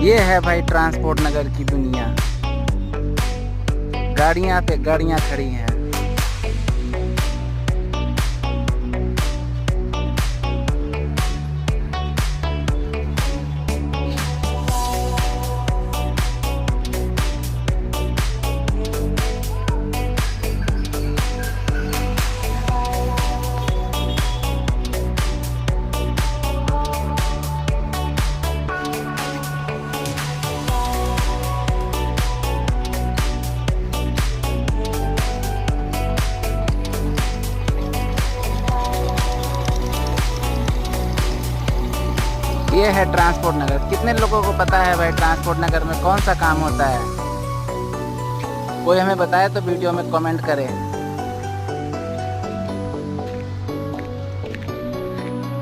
ये है भाई ट्रांसपोर्ट नगर की दुनिया। गाड़ियां पे गाड़ियां खड़ी हैं। ये है ट्रांसपोर्ट नगर। कितने लोगों को पता है भाई ट्रांसपोर्ट नगर में कौन सा काम होता है? कोई हमें बताए तो वीडियो में कमेंट करें।